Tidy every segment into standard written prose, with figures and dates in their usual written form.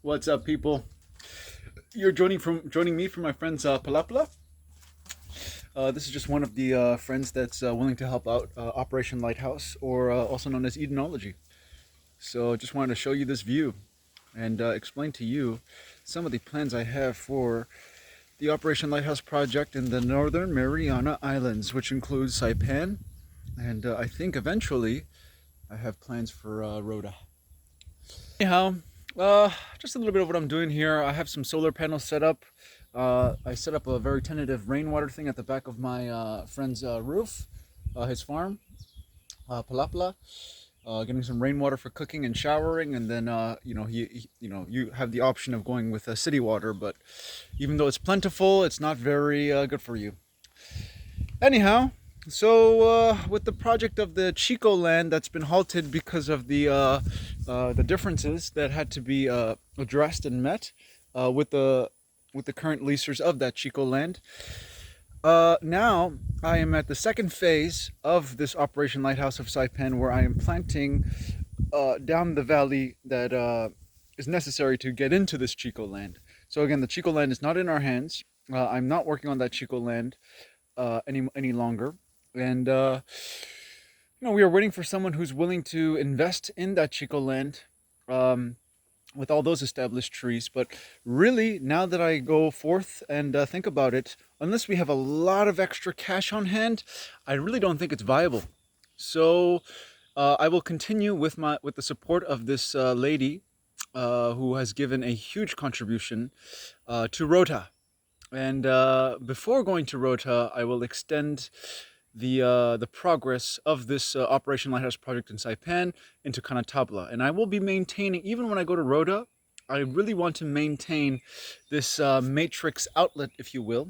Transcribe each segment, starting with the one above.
What's up, people? You're joining me from my friend's Palapla. This is just one of the friends that's willing to help out Operation Lighthouse, or also known as Edenology. So just wanted to show you this view and explain to you some of the plans I have for the Operation Lighthouse project in the Northern Mariana Islands, which includes Saipan, and I think eventually I have plans for Rhoda. Anyhow, just a little bit of what I'm doing here. I have some solar panels set up. I set up a very tentative rainwater thing at the back of my friend's roof, his farm, Palapla. Getting some rainwater for cooking and showering, and then you have the option of going with city water, but even though it's plentiful, it's not very good for you. Anyhow, so with the project of the Chico land that's been halted because of the differences that had to be addressed and met with the current leasers of that Chico land. Now I am at the second phase of this Operation Lighthouse of Saipan, where I am planting down the valley that is necessary to get into this Chico land. So again, the Chico land is not in our hands. I'm not working on that Chico land any longer, and we are waiting for someone who's willing to invest in that Chico land. With all those established trees. But really, now that I go forth and think about it, unless we have a lot of extra cash on hand, I really don't think it's viable. So I will continue with the support of this lady who has given a huge contribution to Rota. And before going to Rota, I will extend the progress of this Operation Lighthouse project in Saipan into Canatabla. And I will be maintaining, even when I go to Rhoda, I really want to maintain this matrix outlet, if you will,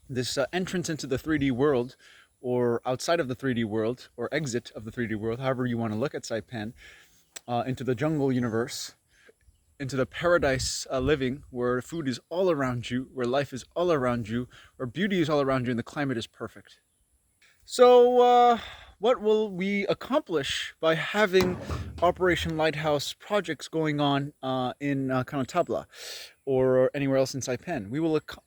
this entrance into the 3D world, or outside of the 3D world, or exit of the 3D world, however you want to look at Saipan, into the jungle universe, into the paradise living, where food is all around you, where life is all around you, where beauty is all around you, and the climate is perfect. So what will we accomplish by having Operation Lighthouse projects going on in Canatabla or anywhere else in Saipan?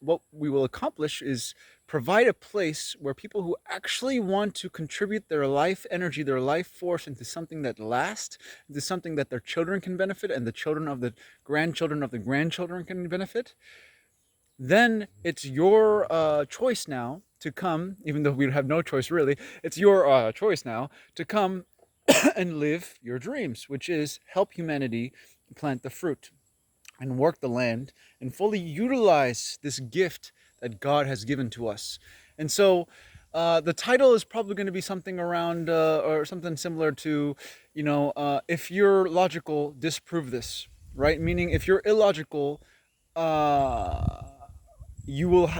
What we will accomplish is provide a place where people who actually want to contribute their life energy, their life force into something that lasts, into something that their children can benefit and the children of the grandchildren can benefit. Then it's your choice now to come, even though we have no choice really, it's your choice now to come and live your dreams, which is help humanity plant the fruit and work the land and fully utilize this gift that God has given to us. And so the title is probably going to be something around or something similar to, if you're logical, disprove this, right? Meaning if you're illogical, you will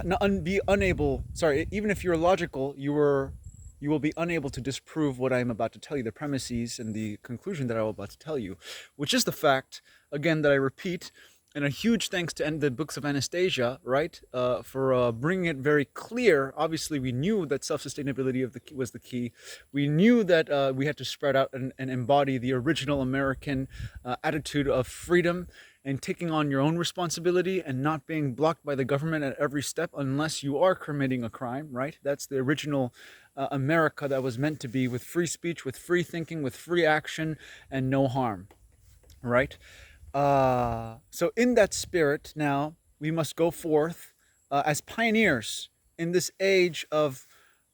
be unable, even if you're logical, you will be unable to disprove what I'm about to tell you, the premises and the conclusion that I'm about to tell you, which is the fact, again, that I repeat, and a huge thanks to the books of Anastasia, right, for bringing it very clear. Obviously, we knew that self-sustainability was the key. We knew that we had to spread out and embody the original American attitude of freedom and taking on your own responsibility and not being blocked by the government at every step unless you are committing a crime, right? That's the original America that was meant to be, with free speech, with free thinking, with free action, and no harm, right? So in that spirit now, we must go forth as pioneers in this age of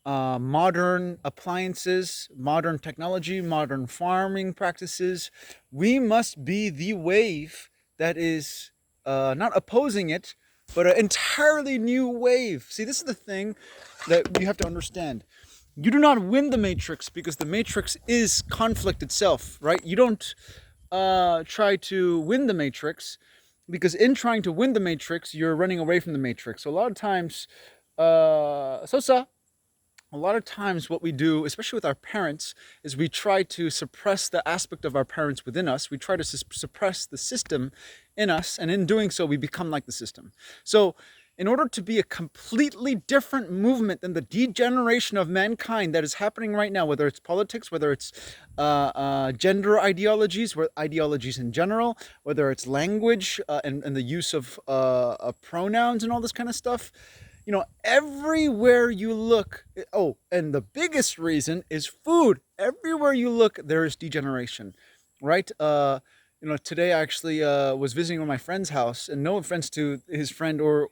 modern appliances, modern technology, modern farming practices. We must be the wave that is not opposing it, but an entirely new wave. See, this is the thing that you have to understand. You do not win the matrix because the matrix is conflict itself, right? You don't try to win the matrix because in trying to win the matrix, you're running away from the matrix. So a lot of times, a lot of times what we do, especially with our parents, is we try to suppress the aspect of our parents within us. We try to suppress the system in us, and in doing so, we become like the system. So in order to be a completely different movement than the degeneration of mankind that is happening right now, whether it's politics, whether it's gender ideologies, ideologies in general, whether it's language and the use of pronouns and all this kind of stuff, you know, everywhere you look, oh, and the biggest reason is food. Everywhere you look, there is degeneration, right? You know, today I actually was visiting my friend's house, and no offense to his friend or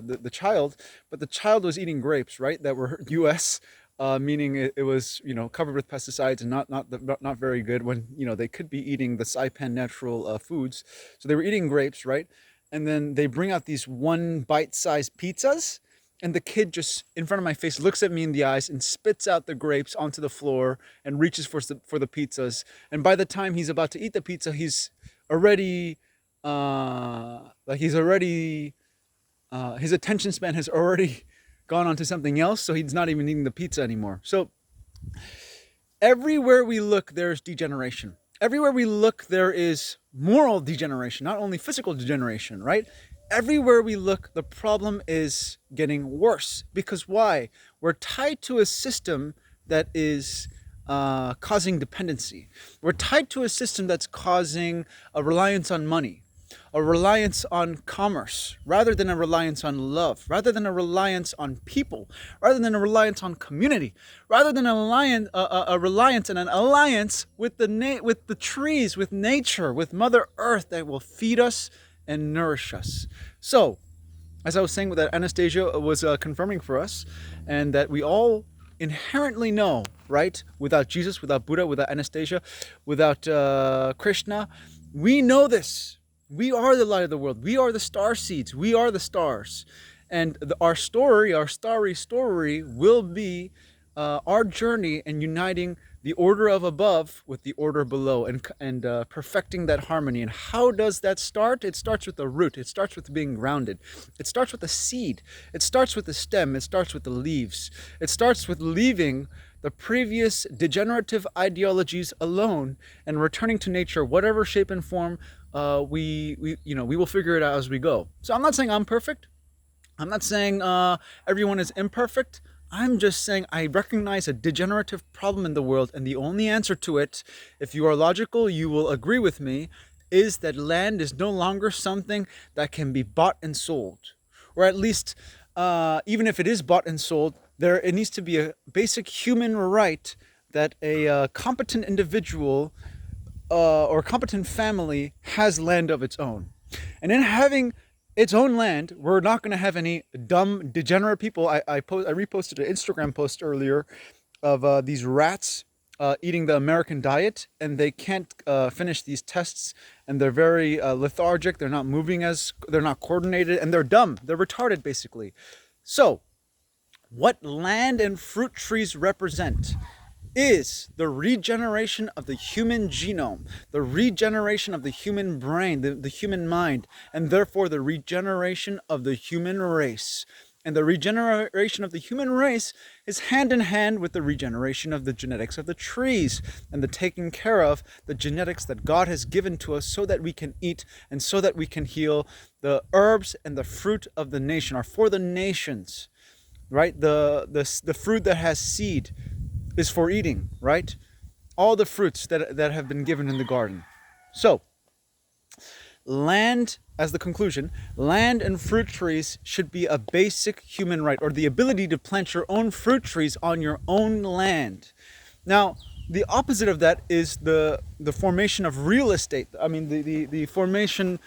the child, but the child was eating grapes, right? That were U.S. Meaning it was, you know, covered with pesticides and not very good, when, you know, they could be eating the Saipan natural foods. So they were eating grapes, right? And then they bring out these one bite-sized pizzas, and the kid just in front of my face looks at me in the eyes and spits out the grapes onto the floor and reaches for the pizzas. And by the time he's about to eat the pizza, he's already his attention span has already gone on to something else, so he's not even eating the pizza anymore. So everywhere we look, there's degeneration. Everywhere we look, there is moral degeneration, not only physical degeneration, right? Everywhere we look, the problem is getting worse. Because why? We're tied to a system that is causing dependency. We're tied to a system that's causing a reliance on money, a reliance on commerce, rather than a reliance on love, rather than a reliance on people, rather than a reliance on community, rather than a reliance and an alliance with the trees, with nature, with Mother Earth that will feed us and nourish us. So, as I was saying, that Anastasia was confirming for us, and that we all inherently know, right? Without Jesus, without Buddha, without Anastasia, without Krishna, we know this. We are the light of the world. We are the star seeds. We are the stars. And our story, our starry story, will be our journey in uniting the order of above with the order below, and perfecting that harmony. And how does that start? It starts with the root. It starts with being grounded. It starts with the seed. It starts with the stem. It starts with the leaves. It starts with leaving the previous degenerative ideologies alone and returning to nature, whatever shape and form. We will figure it out as we go. So I'm not saying I'm perfect. I'm not saying everyone is imperfect. I'm just saying I recognize a degenerative problem in the world, and the only answer to it, if you are logical, you will agree with me, is that land is no longer something that can be bought and sold. Or at least, even if it is bought and sold, it needs to be a basic human right that a competent individual or competent family has land of its own. And in having its own land, we're not going to have any dumb, degenerate people. I reposted an Instagram post earlier of these rats eating the American diet, and they can't finish these tests, and they're very lethargic. They're not moving they're not coordinated, and they're dumb. They're retarded, basically. So, what land and fruit trees represent is the regeneration of the human genome, the regeneration of the human brain, the human mind, and therefore the regeneration of the human race. And the regeneration of the human race is hand in hand with the regeneration of the genetics of the trees, and the taking care of the genetics that God has given to us so that we can eat and so that we can heal. The herbs and the fruit of the nation are for the nations, right? The fruit that has seed is for eating, right? All the fruits that have been given in the garden. So, land, as the conclusion, land and fruit trees should be a basic human right, or the ability to plant your own fruit trees on your own land. Now, the opposite of that is the formation of real estate. I mean, the formation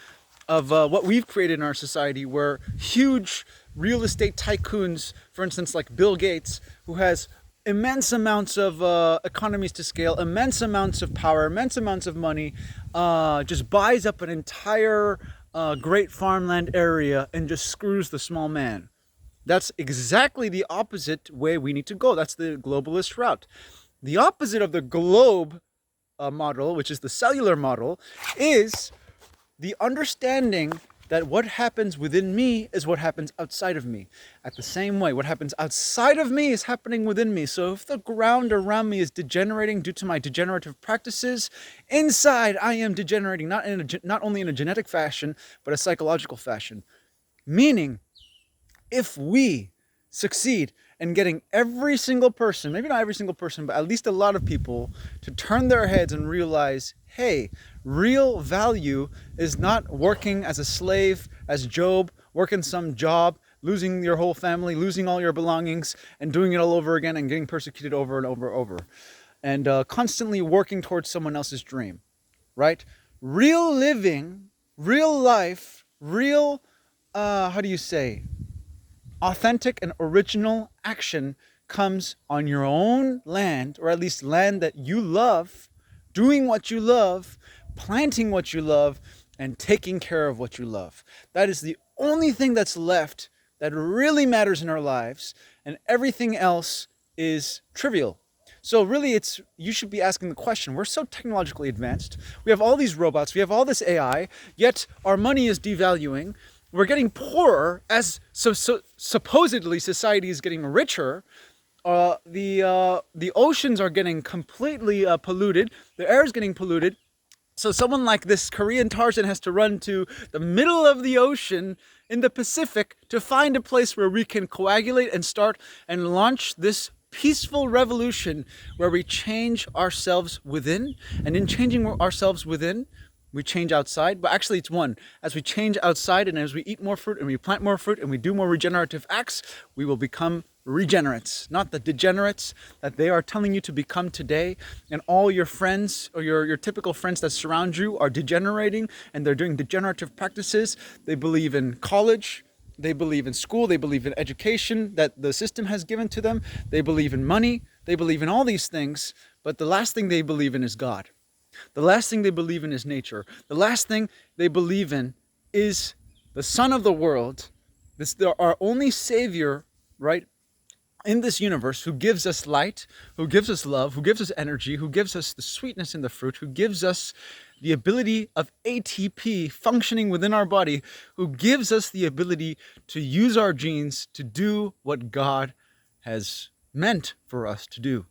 of what we've created in our society, where huge real estate tycoons, for instance, like Bill Gates, who has immense amounts of economies to scale, immense amounts of power, immense amounts of money, just buys up an entire great farmland area and just screws the small man. That's exactly the opposite way we need to go. That's the globalist route. The opposite of the globe model, which is the cellular model, is the understanding that what happens within me is what happens outside of me. At the same way, what happens outside of me is happening within me. So if the ground around me is degenerating due to my degenerative practices, inside I am degenerating, not only in a genetic fashion, but a psychological fashion. Meaning, if we succeed in getting every single person, maybe not every single person, but at least a lot of people, to turn their heads and realize, hey, real value is not working as a slave, as Job, working some job, losing your whole family, losing all your belongings, and doing it all over again and getting persecuted over and over and over. And constantly working towards someone else's dream, right? Real living, real life, real, how do you say, authentic and original action comes on your own land, or at least land that you love, doing what you love, planting what you love, and taking care of what you love. That is the only thing that's left that really matters in our lives, and everything else is trivial. So really, you should be asking the question, we're so technologically advanced, we have all these robots, we have all this AI, yet our money is devaluing, we're getting poorer as supposedly society is getting richer. The oceans are getting completely polluted. The air is getting polluted. So someone like this Korean Tarzan has to run to the middle of the ocean in the Pacific to find a place where we can coagulate and start and launch this peaceful revolution where we change ourselves within. And in changing ourselves within, we change outside, but actually it's one. As we change outside and as we eat more fruit and we plant more fruit and we do more regenerative acts, we will become regenerates, not the degenerates that they are telling you to become today. And all your friends or your typical friends that surround you are degenerating and they're doing degenerative practices. They believe in college, they believe in school, they believe in education that the system has given to them. They believe in money, they believe in all these things, but the last thing they believe in is God. The last thing they believe in is nature. The last thing they believe in is the Son of the world, our only Savior, right, in this universe, who gives us light, who gives us love, who gives us energy, who gives us the sweetness in the fruit, who gives us the ability of ATP functioning within our body, who gives us the ability to use our genes to do what God has meant for us to do.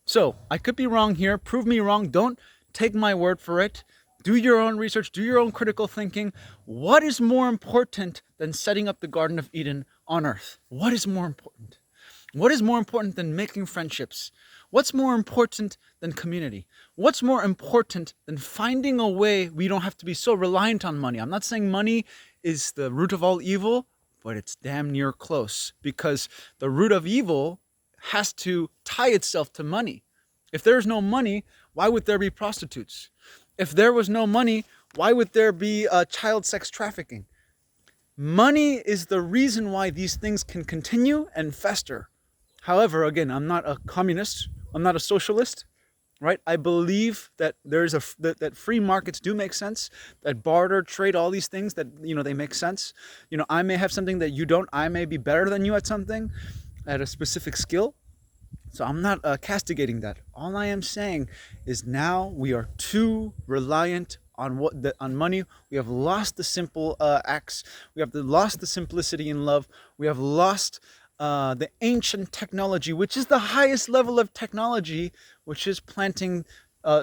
So, I could be wrong here. Prove me wrong. Don't take my word for it. Do your own research. Do your own critical thinking. What is more important than setting up the Garden of Eden on earth? What is more important? What is more important than making friendships? What's more important than community? What's more important than finding a way we don't have to be so reliant on money? I'm not saying money is the root of all evil, but it's damn near close, because the root of evil has to tie itself to money. If there's no money, why would there be prostitutes? If there was no money, why would there be child sex trafficking? Money is the reason why these things can continue and fester. However, again, I'm not a communist. I'm not a socialist, right? I believe that that free markets do make sense, that barter, trade, all these things, that, they make sense. I may have something that you don't. I may be better than you at something, at a specific skill. So I'm not castigating that. All I am saying is now we are too reliant on money. We have lost the simple acts. We have lost the simplicity in love. We have lost the ancient technology, which is the highest level of technology, which is planting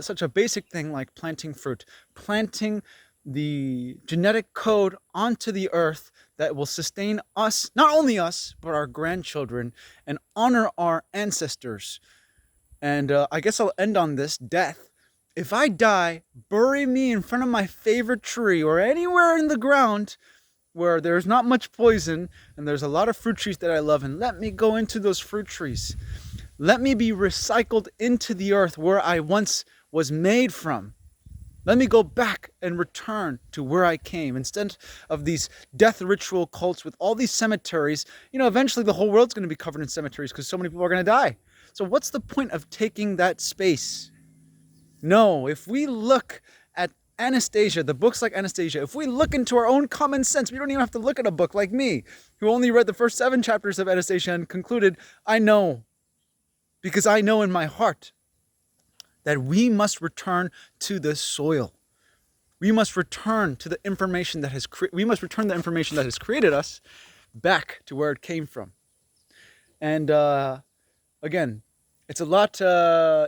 such a basic thing like planting fruit, planting the genetic code onto the earth that will sustain us, not only us, but our grandchildren, and honor our ancestors. And I guess I'll end on this. Death. If I die, bury me in front of my favorite tree or anywhere in the ground where there's not much poison and there's a lot of fruit trees that I love, and let me go into those fruit trees. Let me be recycled into the earth where I once was made from. Let me go back and return to where I came. Instead of these death ritual cults with all these cemeteries, eventually the whole world's going to be covered in cemeteries because so many people are going to die. So what's the point of taking that space? No, if we look at Anastasia, the books like Anastasia, if we look into our own common sense, we don't even have to look at a book like me, who only read the first 7 chapters of Anastasia and concluded, I know, because I know in my heart that we must return to the soil. We must return to the information that has created us back to where it came from. And again, it's a lot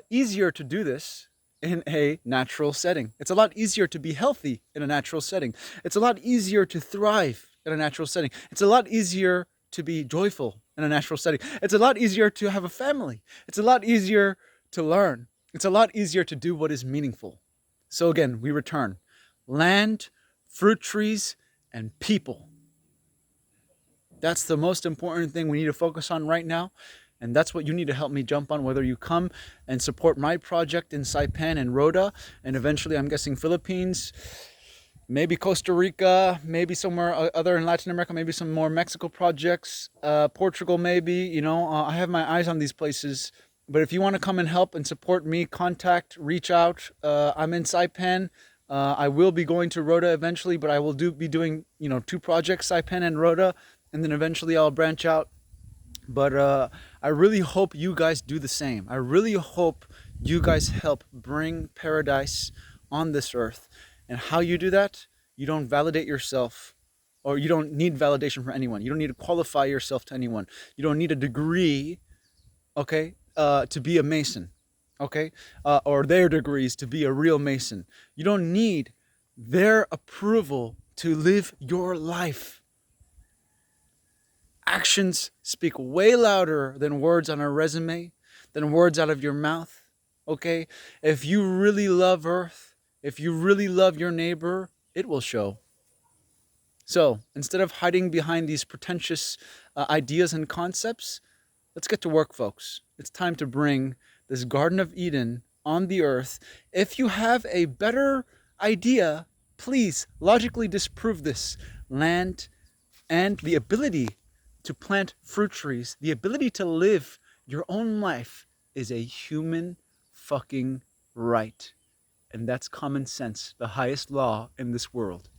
easier to do this in a natural setting. It's a lot easier to be healthy in a natural setting. It's a lot easier to thrive in a natural setting. It's a lot easier to be joyful in a natural setting. It's a lot easier to have a family. It's a lot easier to learn. It's a lot easier to do what is meaningful. So again, we return. Land, fruit trees, and people. That's the most important thing we need to focus on right now. And that's what you need to help me jump on, whether you come and support my project in Saipan and Rhoda, and eventually I'm guessing Philippines, maybe Costa Rica, maybe somewhere other in Latin America, maybe some more Mexico projects, Portugal maybe, you know, I have my eyes on these places. But if you want to come and help and support me, contact, reach out. I'm in Saipan. I will be going to Rhoda eventually, but I will be doing, you know, 2 projects, Saipan and Rhoda, and then eventually I'll branch out. But I really hope you guys do the same. I really hope you guys help bring paradise on this earth. And how you do that, you don't validate yourself, or you don't need validation from anyone. You don't need to qualify yourself to anyone. You don't need a degree, okay, to be a Mason, okay, or their degrees to be a real Mason. You don't need their approval to live your life. Actions speak way louder than words on a resume, than words out of your mouth, okay? If you really love Earth, if you really love your neighbor, it will show. So instead of hiding behind these pretentious ideas and concepts, let's get to work, folks. It's time to bring this Garden of Eden on the earth. If you have a better idea, please logically disprove this. Land and the ability to plant fruit trees, the ability to live your own life is a human fucking right. And that's common sense, the highest law in this world.